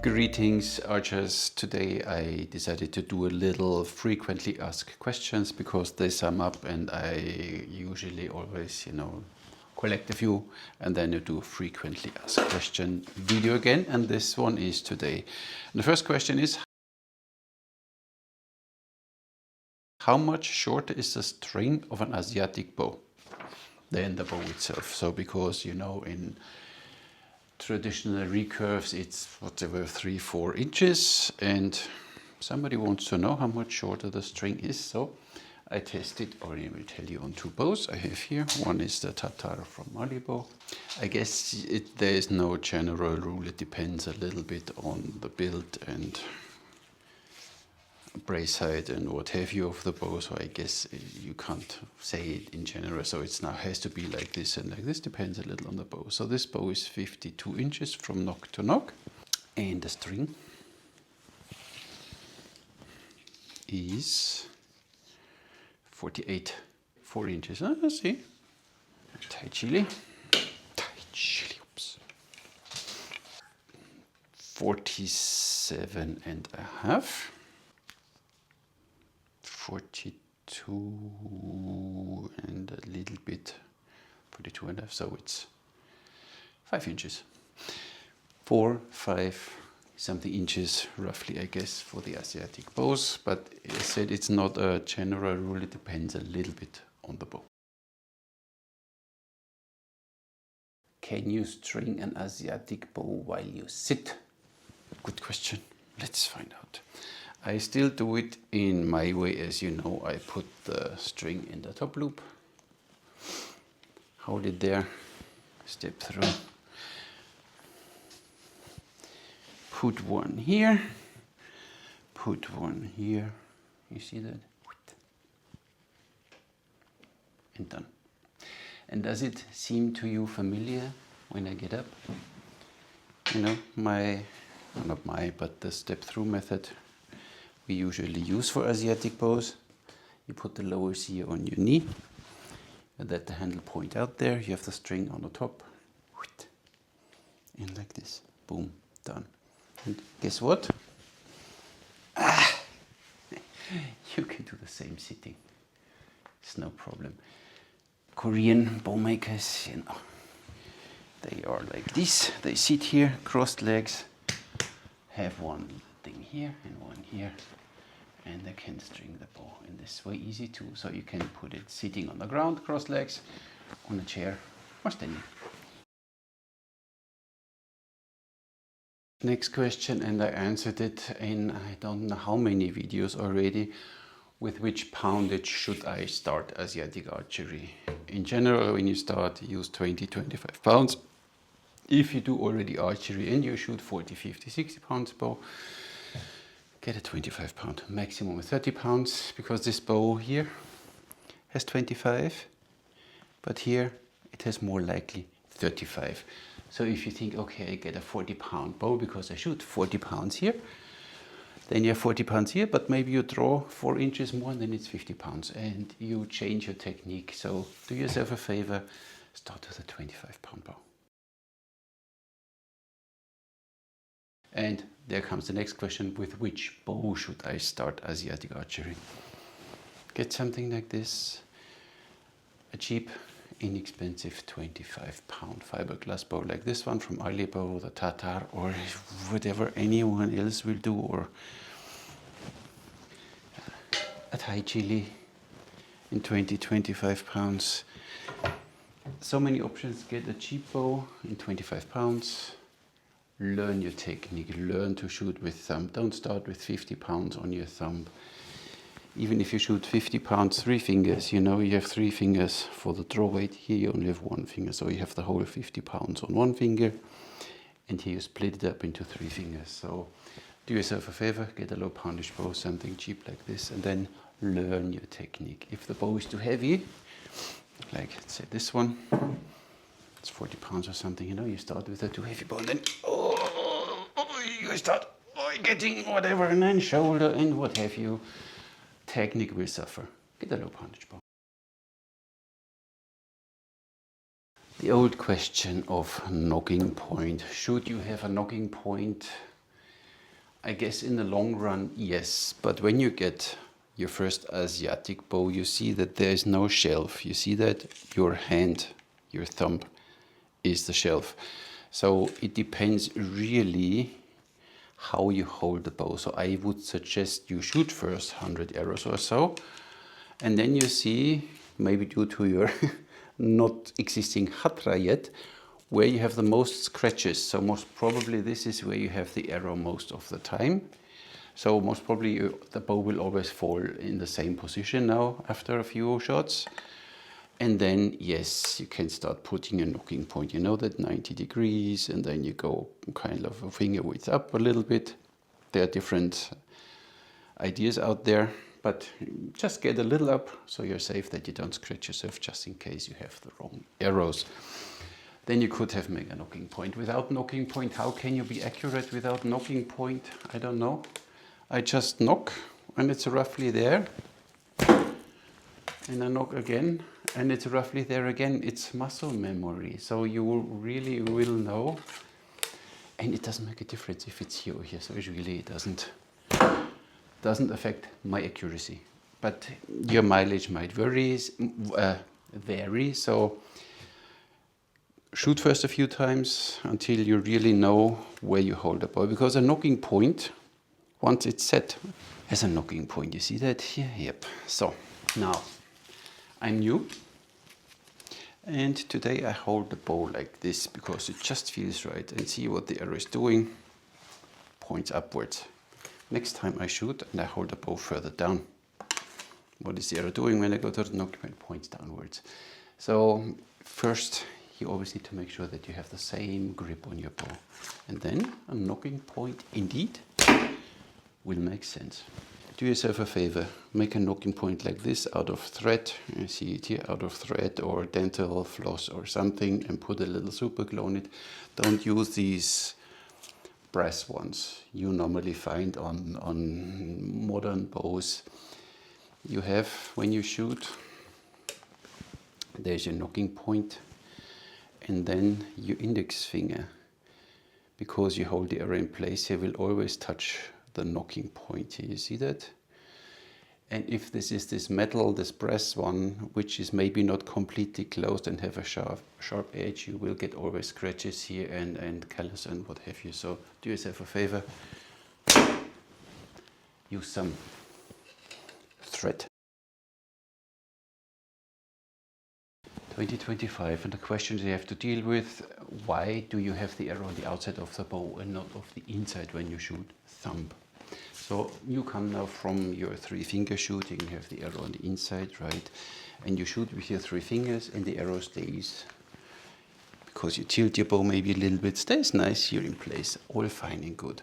Greetings archers. Today I decided to do a little frequently asked questions because they sum up, and I usually always, collect a few and then you do a frequently asked question video again, and this one is today. And the first question is, how much shorter is the string of an Asiatic bow than the bow itself? So because in traditional recurves it's whatever 3-4 inches, and somebody wants to know how much shorter the string is, so I tested, or I will tell you, on two bows I have here. One is the Tatar from Malibu. I guess there is no general rule. It depends a little bit on the build and brace height and what have you of the bow, so I guess you can't say it in general, so it's now has to be like this and like this, depends a little on the bow. So this bow is 52 inches from nock to nock, and the string is 4 inches. See, Thai chili, oops. 47 and a half. 42 and a little bit, 42 and a half, so it's 5 inches. 4-5 something inches roughly, I guess, for the Asiatic bows, but as I said, it's not a general rule, it depends a little bit on the bow. Can you string an Asiatic bow while you sit? Good question, let's find out. I still do it in my way, as you know. I put the string in the top loop, hold it there, step through, put one here, put one here, you see that? And done. And does it seem to you familiar when I get up? But the step through method we usually use for Asiatic bows. You put the lower sear on your knee, and let the handle point out there. You have the string on the top, and like this, boom, done. And guess what? You can do the same sitting. It's no problem. Korean bow makers, they are like this. They sit here, crossed legs, have one thing here and one here, and they can string the bow in this way, easy too. So you can put it sitting on the ground, crossed legs, on a chair, or standing. Next question, and I answered it in I don't know how many videos already. With which poundage should I start Asiatic archery? In general, when you start, use 20-25 pounds. If you do already archery and you shoot 40, 50, 60 pounds bow, get a 25 pound, maximum 30 pounds, because this bow here has 25, but here it has more likely 35. So if you think, okay, I get a 40 pound bow because I shoot 40 pounds here, then you have 40 pounds here, but maybe you draw 4 inches more, and then it's 50 pounds, and you change your technique. So do yourself a favor, start with a 25 pound bow. And there comes the next question, with which bow should I start Asiatic archery? Get something like this, a cheap, inexpensive 25 pound fiberglass bow like this one from Malibu, the Tatar, or whatever anyone else will do, or a Thai chili in 20-25 pounds. So many options. Get a cheap bow in 25 pounds. Learn your technique, learn to shoot with thumb. Don't start with 50 pounds on your thumb. Even if you shoot 50 pounds, 3 fingers, you have 3 fingers for the draw weight. Here you only have 1 finger, so you have the whole 50 pounds on 1 finger. And here you split it up into 3 fingers. So do yourself a favor, get a low poundage bow, something cheap like this, and then learn your technique. If the bow is too heavy, like let's say this one, it's 40 pounds or something, you start with a too heavy bow, and then you start getting whatever, and then shoulder and what have you. Technique will suffer. Get a low poundage bow. The old question of nocking point. Should you have a nocking point I guess in the long run, yes. But when you get your first Asiatic bow, you see that there is no shelf. You see that your hand, your thumb, is the shelf. So it depends really how you hold the bow. So I would suggest you shoot first 100 arrows or so, and then you see, maybe due to your not existing hatra yet, where you have the most scratches. So most probably this is where you have the arrow most of the time. So most probably the bow will always fall in the same position now after a few shots. And then, yes, you can start putting a knocking point. You know that 90 degrees, and then you go kind of a finger width up a little bit. There are different ideas out there, but just get a little up so you're safe that you don't scratch yourself just in case you have the wrong arrows. Then you could have made a knocking point. Without knocking point, how can you be accurate without knocking point? I don't know. I just knock and it's roughly there. And I knock again and it's roughly there again. It's muscle memory. So you really will know. And it doesn't make a difference if it's here or here. So it really doesn't affect my accuracy. But your mileage might vary. So shoot first a few times until you really know where you hold the bow. Because a knocking point, once it's set, has a knocking point. You see that here? Yep. So now I'm new. And today I hold the bow like this because it just feels right. And see what the arrow is doing. Points upwards. Next time I shoot and I hold the bow further down. What is the arrow doing when I go to the knocking point? Points downwards. So first, you always need to make sure that you have the same grip on your bow. And then a knocking point indeed will make sense. Do yourself a favor, make a knocking point like this out of thread. You see it here, out of thread or dental floss or something, and put a little super glue on it. Don't use these brass ones you normally find on modern bows. You have, when you shoot, there's your knocking point, and then your index finger, because you hold the arrow in place here, will always touch the knocking point here. You see that? And if this is this metal, this brass one, which is maybe not completely closed and have a sharp edge, you will get always scratches here and callus and what have you. So do yourself a favor, use some thread. 2025, and the questions you have to deal with: why do you have the arrow on the outside of the bow and not of the inside when you shoot thumb? So you come now from your 3-finger shooting, you have the arrow on the inside, right? And you shoot with your 3 fingers and the arrow stays, because you tilt your bow maybe a little bit, stays nice here in place, all fine and good.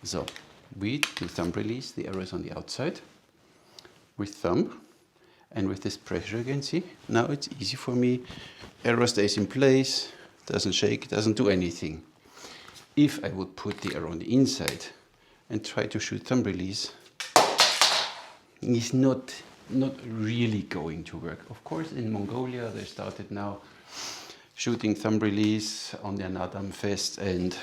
So we do thumb release, the arrow is on the outside with thumb. And with this pressure again, see, now it's easy for me. Arrow stays in place, doesn't shake, doesn't do anything. If I would put the arrow on the inside and try to shoot thumb release, it's not really going to work. Of course, in Mongolia, they started now shooting thumb release on their Nadam Fest and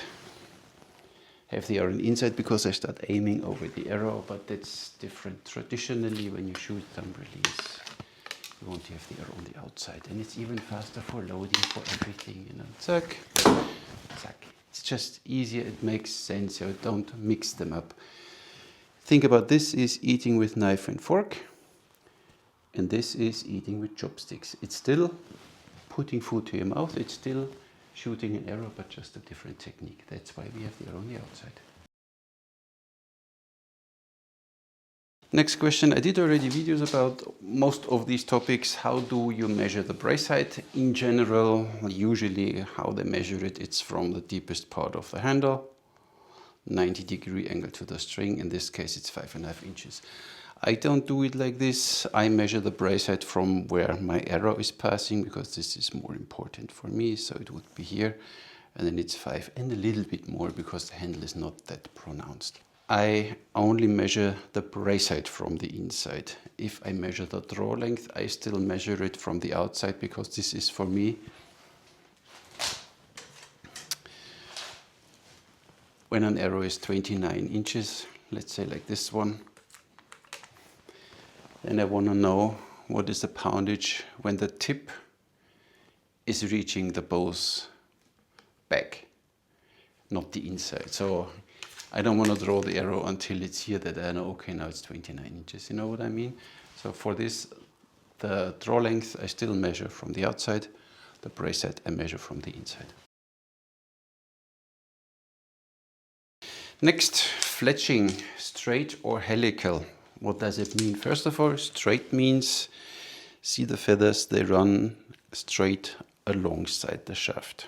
have the arrow on the inside because I start aiming over the arrow, but that's different. Traditionally, when you shoot thumb release, you want to have the arrow on the outside, and it's even faster for loading, for everything, you know. Zack, zack. It's just easier, it makes sense, so don't mix them up. Think about this is eating with knife and fork, and this is eating with chopsticks. It's still putting food to your mouth, it's still shooting an arrow, but just a different technique. That's why we have the arrow on the outside. Next question. I did already videos about most of these topics. How do you measure the brace height? In general, usually how they measure it, it's from the deepest part of the handle, 90-degree angle to the string. In this case, it's 5.5 inches. I don't do it like this. I measure the brace height from where my arrow is passing, because this is more important for me. So it would be here, and then it's 5 and a little bit more because the handle is not that pronounced. I only measure the brace height from the inside. If I measure the draw length, I still measure it from the outside, because this is for me when an arrow is 29 inches, let's say like this one, then I want to know what is the poundage when the tip is reaching the bow's back, not the inside. So I don't want to draw the arrow until it's here that I know, okay, now it's 29 inches. You know what I mean? So for this, the draw length I still measure from the outside, the brace head I measure from the inside. Next, fletching, straight or helical. What does it mean? First of all, straight means, see the feathers, they run straight alongside the shaft.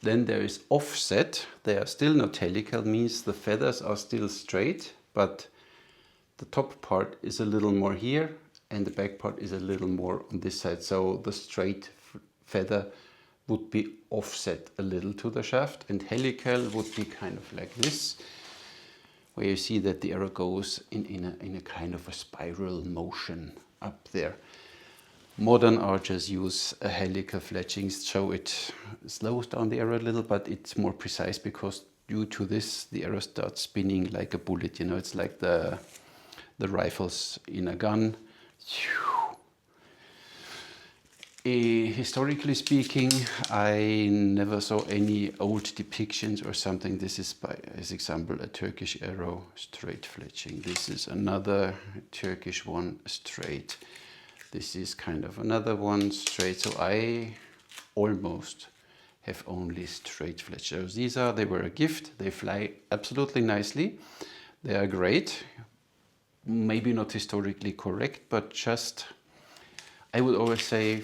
Then there is offset, they are still not helical, means the feathers are still straight, but the top part is a little more here and the back part is a little more on this side. So the straight feather would be offset a little to the shaft, and helical would be kind of like this, where you see that the arrow goes in a kind of a spiral motion up there. Modern archers use a helical fletching, so it slows down the arrow a little, but it's more precise because due to this, the arrow starts spinning like a bullet. You know, it's like the rifles in a gun. Historically speaking, I never saw any old depictions or something. This is, by as example, a Turkish arrow, straight fletching. This is another Turkish one, straight. This is kind of another one, straight. So I almost have only straight fletchers. They were a gift. They fly absolutely nicely. They are great. Maybe not historically correct, but just, I would always say,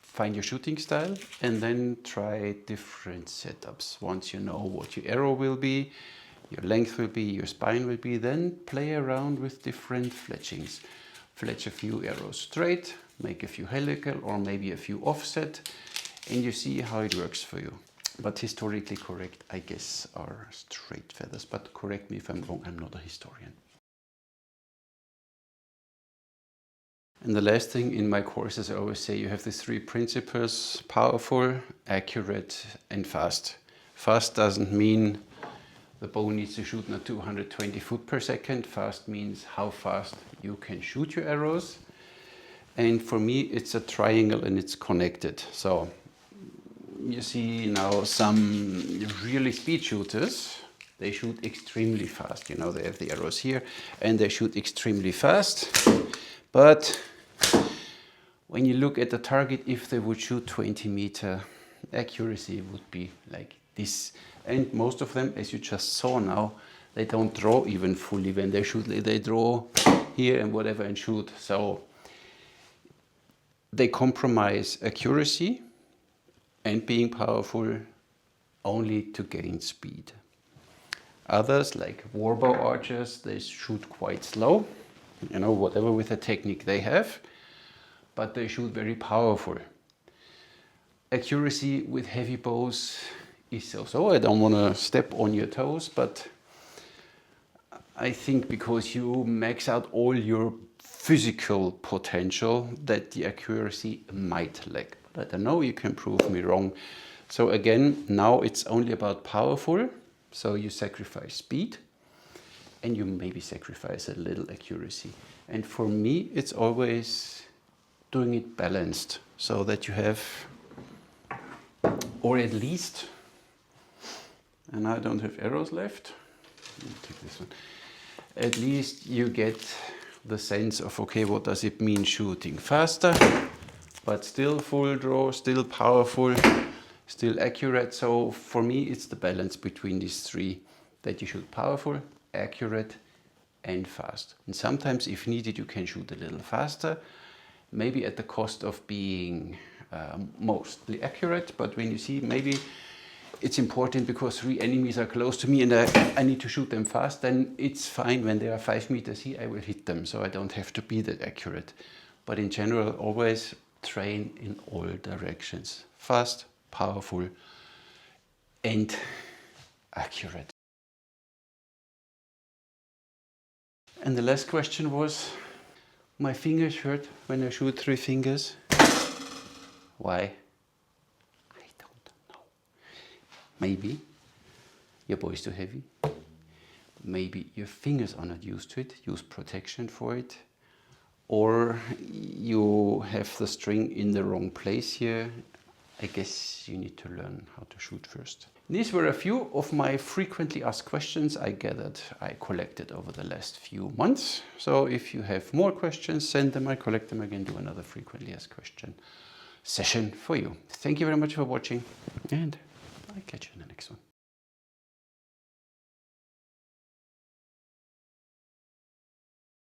find your shooting style and then try different setups. Once you know what your arrow will be, your length will be, your spine will be, then play around with different fletchings. Fletch a few arrows straight, make a few helical or maybe a few offset, and you see how it works for you. But historically correct, I guess, are straight feathers. But correct me if I'm wrong, I'm not a historian. And the last thing in my courses, I always say you have these three principles: powerful, accurate, and fast. Fast doesn't mean the bow needs to shoot at 220 foot per second. Fast means how fast you can shoot your arrows. And for me, it's a triangle and it's connected. So you see now some really speed shooters, they shoot extremely fast. You know, they have the arrows here and they shoot extremely fast. But when you look at the target, if they would shoot 20 meter, accuracy would be like this. And most of them, as you just saw now, they don't draw even fully when they shoot. They draw here and whatever and shoot. So they compromise accuracy and being powerful only to gain speed. Others, like warbow archers, they shoot quite slow, you know, whatever with the technique they have, but they shoot very powerful. Accuracy with heavy bows is so-so. I don't want to step on your toes, but I think because you max out all your physical potential that the accuracy might lack. But I don't know, you can prove me wrong. So again, now it's only about powerful. So you sacrifice speed and you maybe sacrifice a little accuracy. And for me, it's always doing it balanced so that you have, or at least, and I don't have arrows left. Let me take this one. At least you get the sense of, okay, what does it mean shooting faster, but still full draw, still powerful, still accurate. So for me, it's the balance between these three, that you shoot powerful, accurate, and fast. And sometimes, if needed, you can shoot a little faster, maybe at the cost of being mostly accurate. But when you see, maybe it's important because 3 enemies are close to me and I need to shoot them fast, then it's fine. When they are 5 meters here, I will hit them, so I don't have to be that accurate. But in general, always train in all directions. Fast, powerful, and accurate. And the last question was, my fingers hurt when I shoot 3 fingers. Why? I don't know. Maybe your bow is too heavy. Maybe your fingers are not used to it. Use protection for it. Or you have the string in the wrong place here. I guess you need to learn how to shoot first. These were a few of my frequently asked questions I collected over the last few months. So if you have more questions, send them, I collect them again, do another frequently asked question session for you. Thank you very much for watching, and I'll catch you in the next one.